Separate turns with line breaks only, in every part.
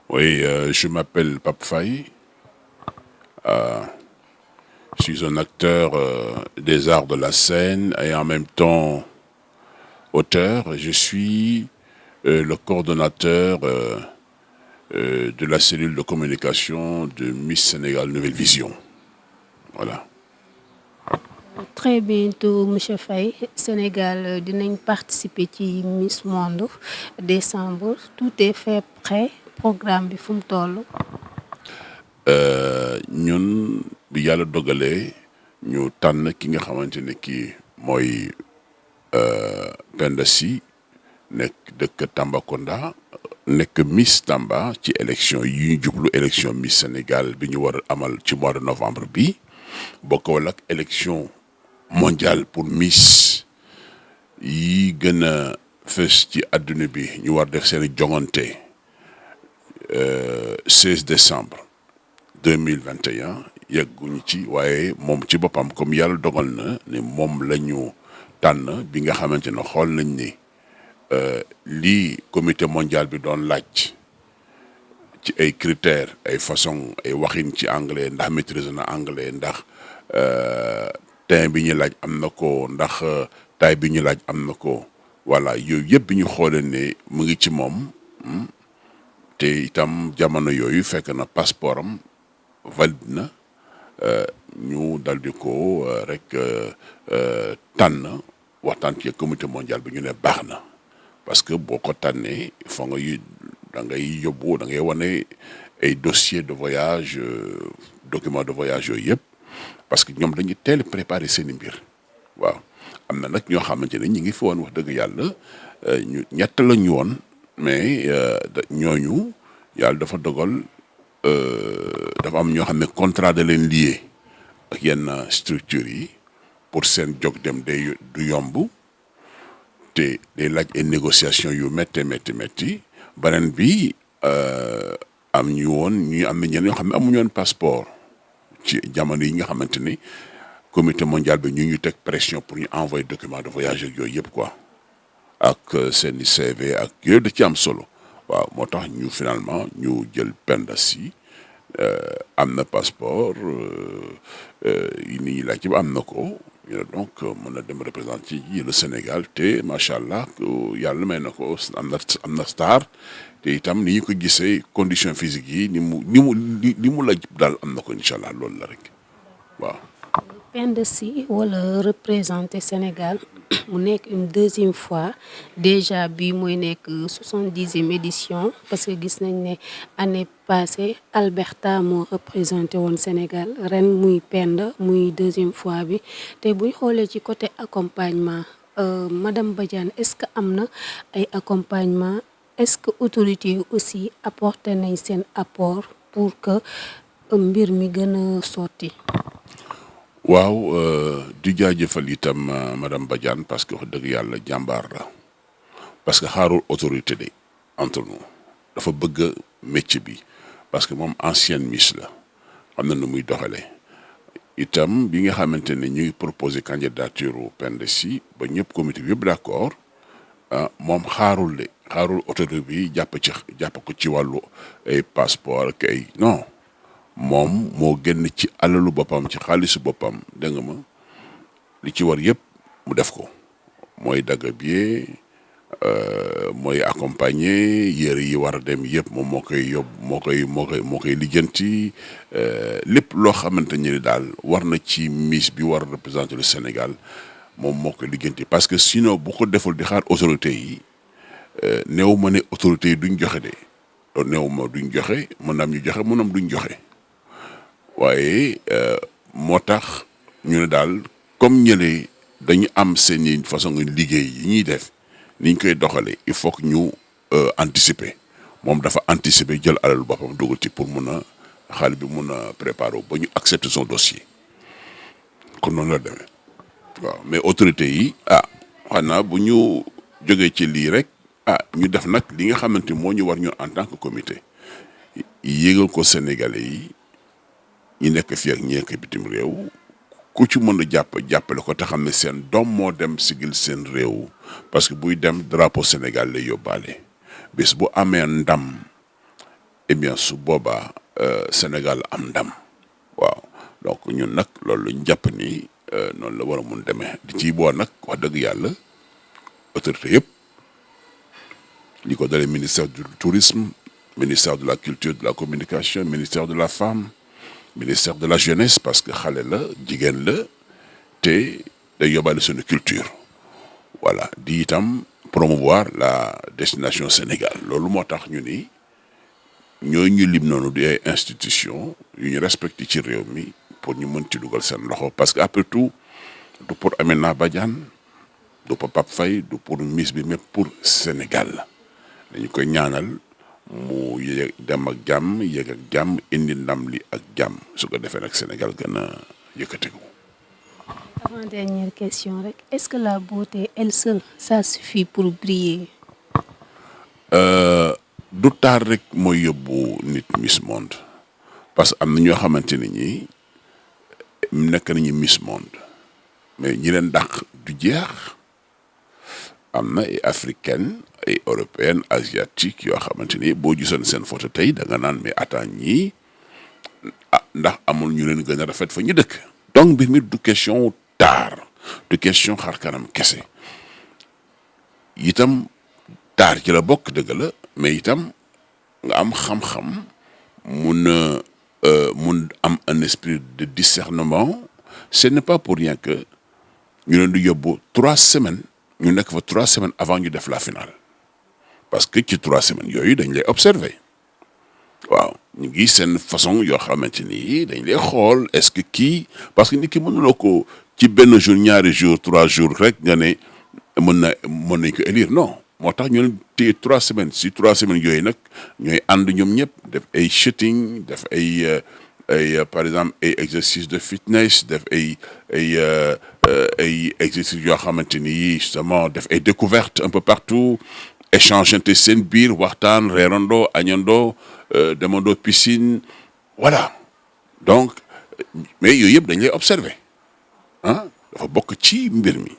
Oui, je m'appelle Pape Faye. Je suis un acteur des arts de la scène et en même temps auteur. Je suis le coordonnateur de la cellule de communication de Miss Sénégal Nouvelle Vision. Voilà.
Très bientôt monsieur Faye Sénégal dinañ participer ci Miss Monde décembre tout est fait prêt programme bi fu mu toll.
ñun bi yàlla dogalee ñu tànn ki nga xamante ne kii mooy Penda Sy nekk dëkk Tambacounda nekk Miss Tamba ci élection yi ñu jublu élection Miss Sénégal bi ñu war a amal ci mois de novembre bi bokkul ak élection mondiale pour Miss yi gën a fës ci àdduna bi ñu war def seen jongante 16 décembre 2021 yegguñu ci waaye moom ci boppam comme yàlla dogal na ne moom la ñu tànn bi nga xamante ne xool nañ ni lii comité mondial bi doon laaj ci ay critères ay façon ay waxin ci anglais ndax maîtrise na anglais ndax temps bi ñu laaj am na ko ndax taay bi ñu laaj am na ko voilà yooyu yëpp bi ñu xoolee ne mu ngi ci moom te itam jamono yooyu fekk na passeport am valide na ñu dal di ko rek tànn waxtaan ci comité mondial bi ñu ne baax na parce que boo ko tànnee foo nga da ngay yóbbu da ngay wane ay dossier de voyage document de voyage yooyu yëpp parce que ñoom dañuy teel préparer seen i mbir waaw am na nag ñoo xamante ne ñi ngi fi woon wax dëgg yàlla ñu ñett la ñu woon mais ñooñu yàlla dafa dogal dafa am ñoo xam ne contrat da leen lié ak yenn structures yi pour seen jóg dem day du yomb te day laaj ay négociation yu métti beneen bi am ñu woon ñu am na ñenn ñoo xam ne amuñu woon passeport ci jamono yi nga xamante ni comité mondial bi ñu teg pression pour ñu envoyer document de voyage ak yooyu yëpp quoi ak seen i CV ak yooyu da ci am solo waaw moo tax ñu finalement ñu jël Penda Sy am na passeport yi ni ñuy laaj ci ba am na ko donc mën na dem représenter yi le Sénégal te macha allah yàlla may na ko am na star te itam ni ñu ko gisee condition physique yi ni mu laaj daal am na ko incha allah loolu la rek waaw.
Penda Sy wala représenter Sénégal mu nekk une deuxième fois déjà bii mooy nekk 70e édition parce que gis nañ ne année passée Alberta moo représenté woon Sénégal ren muy Penda muy deuxième fois bi te buñ xoolee ci côté accompagnement madame Badiane est-ce que am na ay accompagnement est-ce que autorités yi aussi apporté nañ seen apport pour que mbir mi gën a sotti.
waaw di jaajëfal itam madame Badiane parce que wax dëgg yàlla jàmbaar la parce que xaarul autorité de entre nous dafa bëgg métier bi parce que moom ancienne Miss la xam na nu muy doxalee itam bi nga xamante ne ñu ngi proposé candidature Penda Sy ba ñëpp comité bi yëpp d'accord moom xaarul autorité bi jàpp ko ci wàllu ay passeport ak ay non. moom moo génn ci alalu boppam ci xaalisu boppam dégg nga ma li ci war yëpp mu def ko mooy dagg billet mooy accompagner yére yi war a dem yëpp moom moo koy yóbbu moo koy lijjanti lépp loo xamante ni daal war na ci Miss bi war a représenter le Sénégal moom moo koy lijjanti parce que sinon bu ko deful di xaar autorités yi néew ma ne autorités yi duñ joxe de loolu néew ma duñ joxe mën na am ñu joxe mën na am duñ joxe. waaye moo tax ñu ne daal comme ñële dañu am seeni façon liggéey yi ñuy def ni ñu koy doxalee il faut que ñu anticiper moom dafa anticiper jël alal boppam dugal ci pour mun a xale bi mun a préparer ba ñu accepter son dossier kon noonu la demee waaw mais autorités yi xanaa bu ñu jógee ci lii rek ñu def nag li nga xamante moo ñu war ñu en tant que comité yéegal ko Sénégalais yi. ñi nekk fii ak ñi nekk bitim réew ku ci mën a jàppale ko te xam ne seen doom moo dem sigil seen réew parce que buy dem drapeau Sénégal lay yóbbaale bés bu amee ndam eh bien su boobaa Sénégal am ndam waaw donc ñun nag loolu ñu jàpp ni noonu la war a mun demee di ciy boo nag wax dëgg yàlla autorité yëpp li ko dalee ministère du tourisme ministère de la culture de la communication ministère de la femme ministère de la jeunesse parce que xale la jigéen la te day yóbbaale suñu culture voilà di itam promouvoir la destination Sénégal loolu moo tax ñu ni ñooy ñu lim noonu di ay institution yu ñu respecté ci réew mi pour ñu mën ci dugal seen loxo parce que après tout du pour Amina Badiane du pour Pape Faye du pour Miss bi mais pour Sénégal dañu koy ñaanal mu yéeg dem ak jàmm yéeg ak jàmm indi ndam li ak jàmm su ko defee nag Sénégal gën a yëkkatiku.
Avant-dernière question rek est-ce que la beauté elle seule ça suffit pour briller.
du taar rek mooy yóbbu nit Miss Monde parce que am na ñoo xamante ne ñi nekk nañu Miss Monde mais ñi leen dàq du jeex am na ay africaine ay européenne asiatique yoo xamante ni boo gisoon seen photo tey da nga naan mais attends ñii ndax amul ñu leen gën a rafet fa ñu dëkk. donc mbir mi du question taar du question xar kanam kese itam taar ci la bokk dëgg la mais itam nga am xam-xam mun am un esprit de discernement ce n'est pas pour rien que ñu leen di yóbbu 3 semaines ñu nekk fa 3 semaines avant ñu def la finale parce que ci 3 semaines yooyu dañ lay observer waaw ñu ngi seen façon yoo xamante ni dañ lay xool est-ce que kii parce que nit ki mënuloo ko ci benn jour ñaari jour 3 jours rek nga ne mën nañ ko élire non moo tax ñu leen téye 3 semaines si 3 semaines yooyu nag ñooy ànd ñoom ñëpp def ay shooting def ay par exemple ay exercice de fitness def ay exercices yoo xamante ni justement def ay découvertes un peu partout échangeante seen biir waxtaan reerandoo añandoo demandoo piscine voilà donc mais yooyu yëpp dañ lay observer dafa bokk ci mbir mi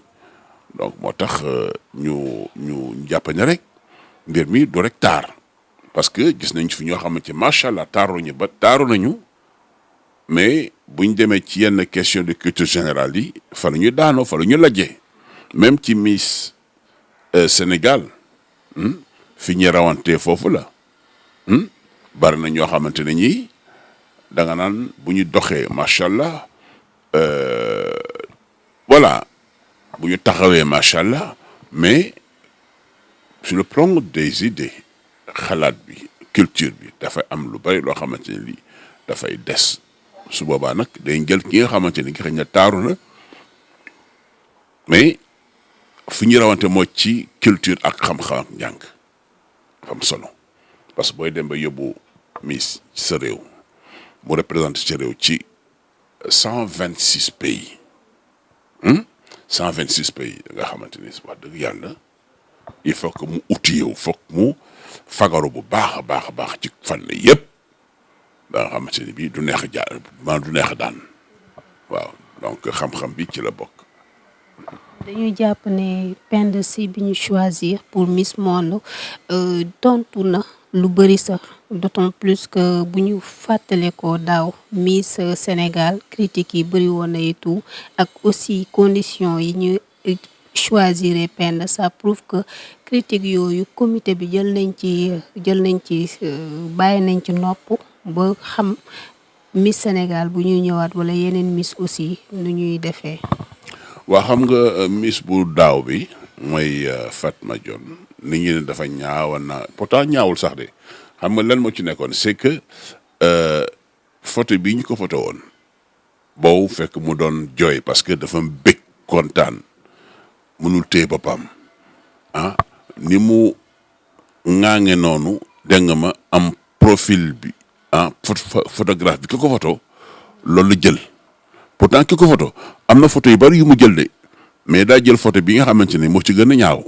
donc moo tax ñu jàpp ne rek mbir mi du rek taar parce que gis nañ fi ñoo xamante macha allah taaru nañu mais buñ demee ci yenn question de culture générale yi fa la ñu daanoo fa la ñu lajjee même ci Miss Sénégal fi ñu rawantee foofu la bari na ñoo xamante ne ñii da nga naan bu ñu doxee macha allah voilà bu ñu taxawee macha allah mais sur le plan des idées xalaat bi culture bi dafay am lu bari loo xamante ne lii dafay des su boobaa nag day jël ki nga xamante ni xëy na taaru na mais fi ñu rawante moo ci culture ak xam-xam ak njàng dafa am solo parce que booy dem ba yóbbu Miss ci sa réew mu représenté sa réew ci 126 pays 126 pays nga xamante ni wax dëgg yàlla il faut que mu outillé foog mu fagaru bu baax a baax ci fànn yëpp ba nga xamante ni bii du neex a jaar du neex a daan waaw donc xam-xam bi ci la bokk.
dañuy jàpp ne Penda Sy bi ñu choisir pour Miss Monde tontu na lu bëri sax d'autant plus que bu ñu fàttale ko daaw Miss Sénégal critiques yi bëri woon na et tout ak aussi conditions yi ñu choisir Penda ça prouve que critique yooyu comité bi jël nañ ci bàyyi nañ ci nopp ba xam Miss Sénégal bu ñuy ñëwaat wala yeneen Miss aussi nu ñuy defee.
waa xam nga Miss bu daaw bi mooy Fatma Dione nit ñi ne dafa ñaawa na pourtant ñaawul sax de xam nga lan moo ci nekkoon c'est que photo bi ñu ko photo woon boobu fekk mu doon jooy parce que dafa bëgg kontaan mënul téye boppam ni mu ŋaange noonu dégg nga ma am profil bi photographe bi ki ko photo loolu jël pourtant ki ko photo am na photo yu bari yu mu jël de mais daa jël photo bi nga xamante ne moo ci gën a ñaaw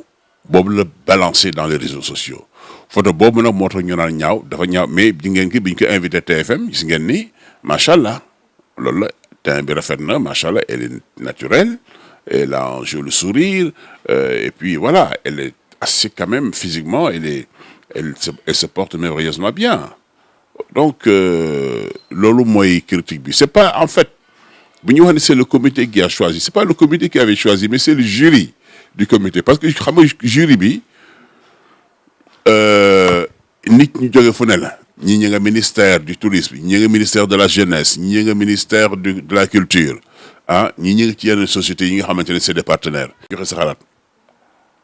boobu la balancé dans les réseaux sociaux photo boobu nag moo tax ñu naan ñaaw dafa ñaaw mais ji ngeen ki biñ ko invité TFM gis ngeen ni macha allah loolu la teint bi rafet na macha allah, elle est naturelle, elle a un joli sourire, et puis voilà, elle est assez quand même physiquement, elle se porte merveilleusement bien. Donc loolu mooy critique bi. C'est pas en fait bu ñu wax ne c'est le comité qui a choisi, c'est pas le comité qui avait choisi, mais c'est le jury du comité, parce que xam nga jury bi nit ñu jóge fu ne la. ñii ñi nga ministère du tourisme, ñii nga ministère de la jeunesse, ñii nga ministère de la culture, ah ñii ñi nga ci yenn sociétés yi nga xamante ne c'est des partenaires. joxe sa xalaat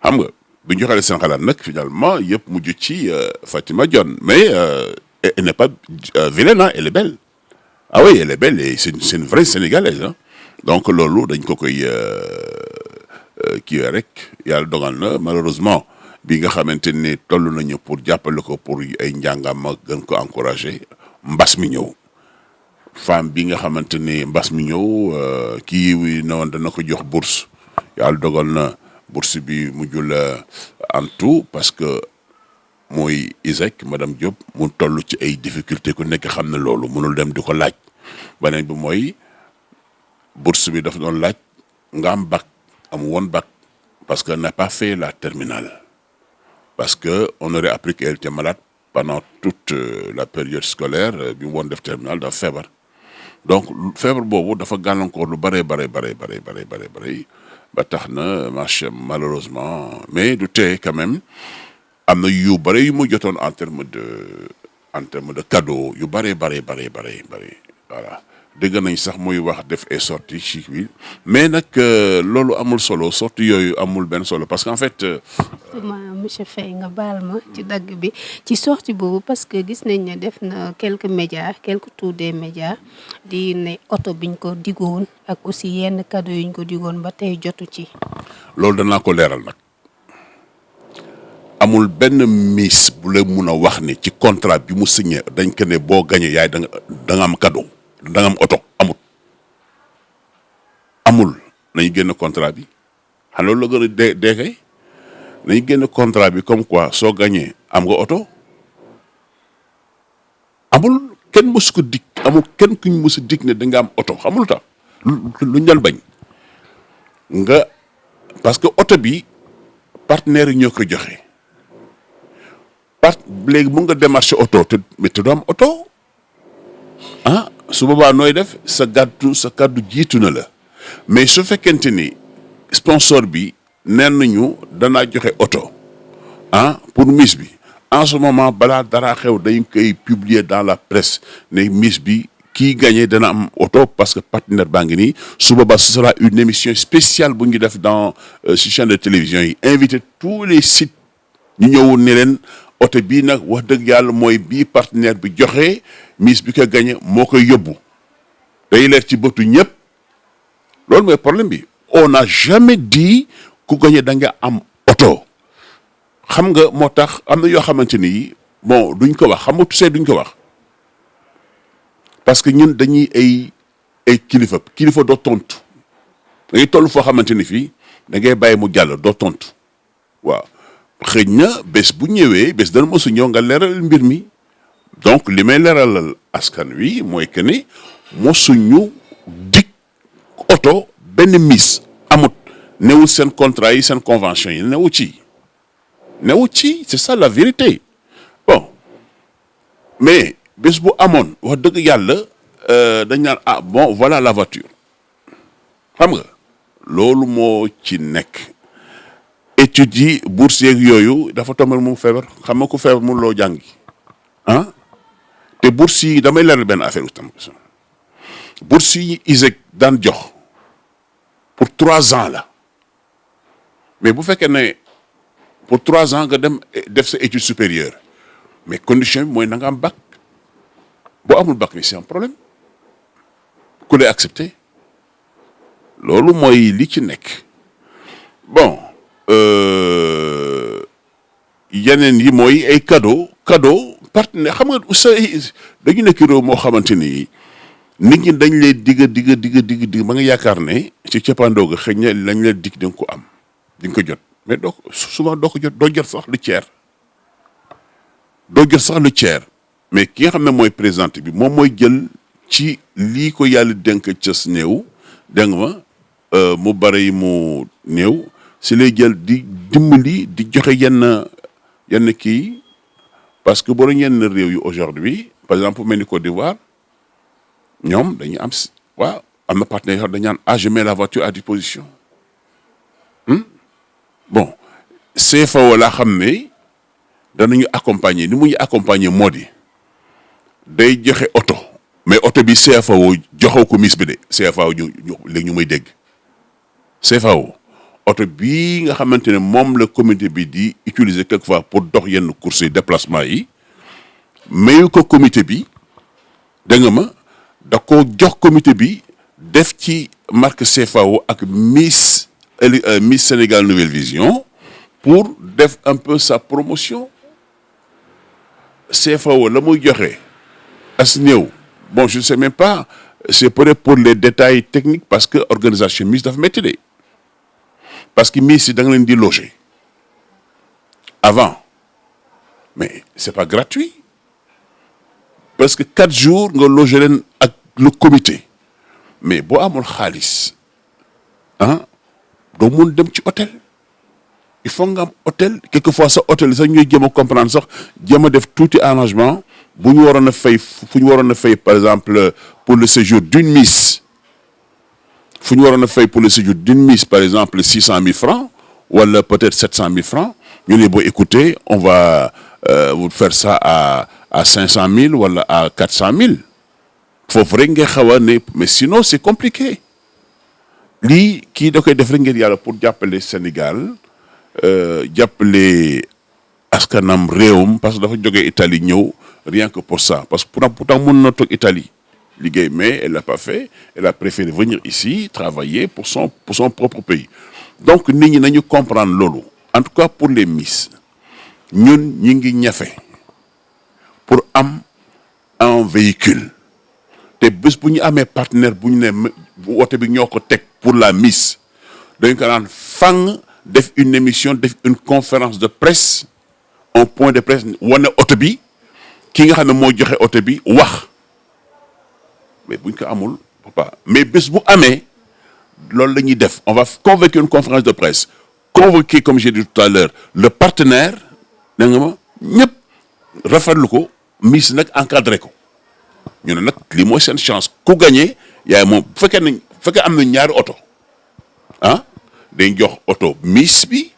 xam nga bu ñu joxee seen xalaat nag finalement yëpp mujj ci Fatima Dione, mais elle n'est pas vilaine, hein, elle est belle. Ah oui, elle est belle et c'est une vraie Sénégalaise, hein. Donc loolu dañ ko koy kii rek yàlla dogal na malheureusement. Bi nga xamante ne toll nañu pour jàppale ko pour ay njàngam ak gën ko encourager mbas mi ñëw femme bi nga xamante ne mbas mi ñëw kii ne woon dana ko jox bourse yàlla dogal na bourse bi mujjul en tout parce que mooy ISEC madame Diop mu toll ci ay difficultés ku nekk xam ne loolu mënul dem di ko laaj beneen bi mooy bourse bi dafa doon laaj nga am bac am woon bac parce que n'a pas fait la terminale. Parce que on aurait appris qu'elle était malade pendant toute la période scolaire bi mu woon def terminal dafa feebar donc feebar boobu dafa gàllankoor lu bare ba tax na malheureusement mais du tee quand même am na yu bare yu mu jotoon en terme de cadeau yu bare voilà dégg nañ sax muy wax def ay sorties ci bi mais nag loolu amul solo sorties yooyu amul benn solo parce qu'en fait.
Monsieur Faye nga baal ma ci dagg bi ci sortie boobu parce que gis nañ ne def na quelques tours des médias di ne oto biñ ko digoon ak aussi yenn cadeau yuñ ko digoon ba tey jotu ci.
loolu danaa ko leeral nag amul benn miss bu la mun a wax ne ci contrat bi mu signé dañ ko ne boo gagné yaay da nga am cadeau. da nga am oto amul nañu génn contrat bi xam loolu la gën a dee kay nañu génn contrat bi comme quoi soo gagné am nga oto amul kenn mësu ko dig amul kenn kuñ mësu dig ne da nga am oto xamul tax lu ñu daan bañ nga parce que oto bi partenaires yi ñoo ko joxe léegi mun nga démarcher oto mais te doo am oto ah su boobaa nooy def sa kàddu jiitu na la mais su fekkente ni sponsor bi neen nañu danaa joxe oto ah pour miss bi en ce moment balaa dara xew dañ koy publier dans la presse ne miss bi kii gagné dana am oto parce que partenaire baa ngi nii su boobaa ce sera une émission spéciale bu ñu def dans ci chaîne de télévision yi inviter tous les sites ñu ñëwoon ne leen oto bii nag wax dëgg yàlla mooy bii partenaire bi joxe miss bi ko gagné moo koy yóbbu day leer ci bëtu ñëpp loolu mooy problème bi on n'a jamais dit ku gagné da nga am oto xam nga moo tax am na yoo xamante ni bon duñ ko wax xam nga tu sais duñ ko wax parce que ñun dañuy ay kilifa doo tontu da ngay toll foo xamante ni fii da ngay bàyyi mu jàll doo tontu waaw xëy na bés bu ñëwee bés dana mosu ñëw nga leeral mbir mi donc li may leeralal askan wi mooy que ni mosuñu dig oto benn miss amut newul seen contrat yi seen convention yi newu ci c'est ça la vérité bon mais bés bu amoon wax dëgg yàlla dañ naan ah bon voilà la voiture xam nga loolu moo ci nekk études yi bourse yeeg yooyu dafa tombé mu feebar xam nga ku feebar mu loo jàngi ah te bourse yi damay leeral benn affaire tam bourse yi ISEC daan jox pour 3 ans la mais bu fekkee ne pour 3 ans nga dem def sa étude supérieure mais condition bi mooy na nga am bac boo amul bac ni c'est un problème ku lay accepté loolu mooy li ci nekk bon yeneen yi mooy ay cadeau partenaire xam nga sa dañu nekk réew moo xamante ni nit ñi dañ lay digg ba nga yaakaar ne ci cappaandoo ga xëy na lañ la dig di nga ko am di nga ko jot mais souvent doo ko jot doo jot sax lu tiers mais ki nga xam ne mooy présidente bi moom mooy jël ci lii ko yàlla dénk cës néew dégg nga ma mu bari mu néew si lay jël di dimbali di joxe yenn kii parce que boo yenn réew yu aujourd'hui par exemple mel ni Côte d'Ivoire ñoom dañuy am waaw am na partenaire yoo dañu naan je mets la voiture à disposition bon CFAO laa xam ne danañu accompagner ni mu ñu accompagner moo di day joxe oto mais oto bi CFAO joxew ko mis bi de CFAO léegi ñu may dégg CFAO oto bii nga xamante ne moom la comité bi di utiliser quelquefois pour dox yenn courses yi déplacement yi mayu ko comité bi da nga ma da ko jox comité bi def ci marque CFAO ak Miss Sénégal Nouvelle Vision pour def un peu sa promotion CFAO la muy joxe as néew bon je ne sais même pas c'est peut-être pour les détails techniques parce que organisation Miss dafa métti de parce que Miss yi da nga leen di loger avant mais c'est pas gratuit parce que 4 jours nga loger leen ak le comité mais boo amul xaalis doo mun dem ci hôtel il faut nga am hôtel quelquefois sa hôtel sax ñuy jéem a comprendre sax jéem a def tuuti arrangement bu ñu waroon a fay fu ñu waroon a fay par exemple pour le séjour d'une Miss fu ñu waroon a fay pour le séjour d'une Miss par exemple 600 000 francs wala peut-être 700 000 francs ñu ne boo écoutez on va vous faire ça à 500 000 wala à 400 000 foofu rek nga xaw a ne mais sinon c'est compliqué lii kii da koy def rek ngir yàlla pour jàppale Sénégal jàppale askanam réewum parce que dafa jógee Italie ñëw rien que pour ça parce que pourtant mën na toog Italie liggéey mais elle l'a pas fait elle a préféré venir ici travailler pour son propre pays donc nit ñi nañu comprendre loolu en tout cas pour les Miss ñun ñi ngi ñafe pour am un véhicule te bés bu ñu amee partenaire bu ñu ne bu wote bi ñoo ko teg pour la Miss dañu ko naan fang def une émission def une conférence de presse un point de presse wane oto bi ki nga xam ne moo joxe oto bi wax mais buñ ko amul papa mais bés bu amee loolu la ñuy def on va convoquer une conférence de presse convoquer comme j'ai dit tout à l'heure le partenaire da nga ma ñëpp rafetlu ko Miss nag encadré ko ñu ne nag lii mooy seen chance ku gagné yaay moom bu fekkee am na ñaari oto dañ jox oto Miss bi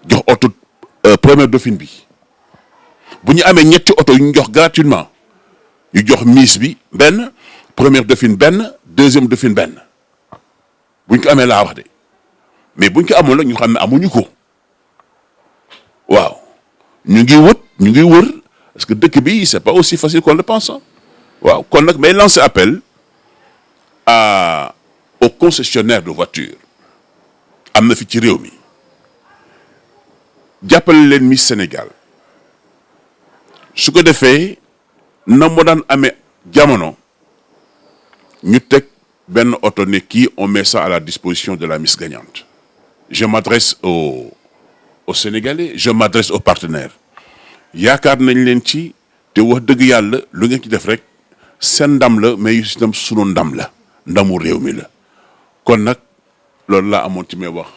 jox oto première dauphine bi bu ñu amee ñetti oto yu ñu jox gratuitement ñu jox Miss bi benn première dauphine benn deuxième dauphine benn bu ñu ko amee laa wax de mais bu ñu ko amul nag ñu xam ne amuñu ko waaw ñu ngi wër parce que dëkk bi c'est pas aussi facile qu'on le pense waaw kon nag may lancer appel aux concessionnaires de voitures am na fi ci réew mi jàppale leen Miss Sénégal su ko defee na moo daan amee jamono ñu teg benn oto ne kii on met ça à la disposition de la Miss gagnante je m'adresse aux Sénégalais je m'adresse aux partenaires yaakaar nañ leen ci te wax dëgg yàlla lu ngeen ci def rek seen ndam la mais itam sunu ndam la ndamu réew mi la kon nag loolu laa amoon ci may wax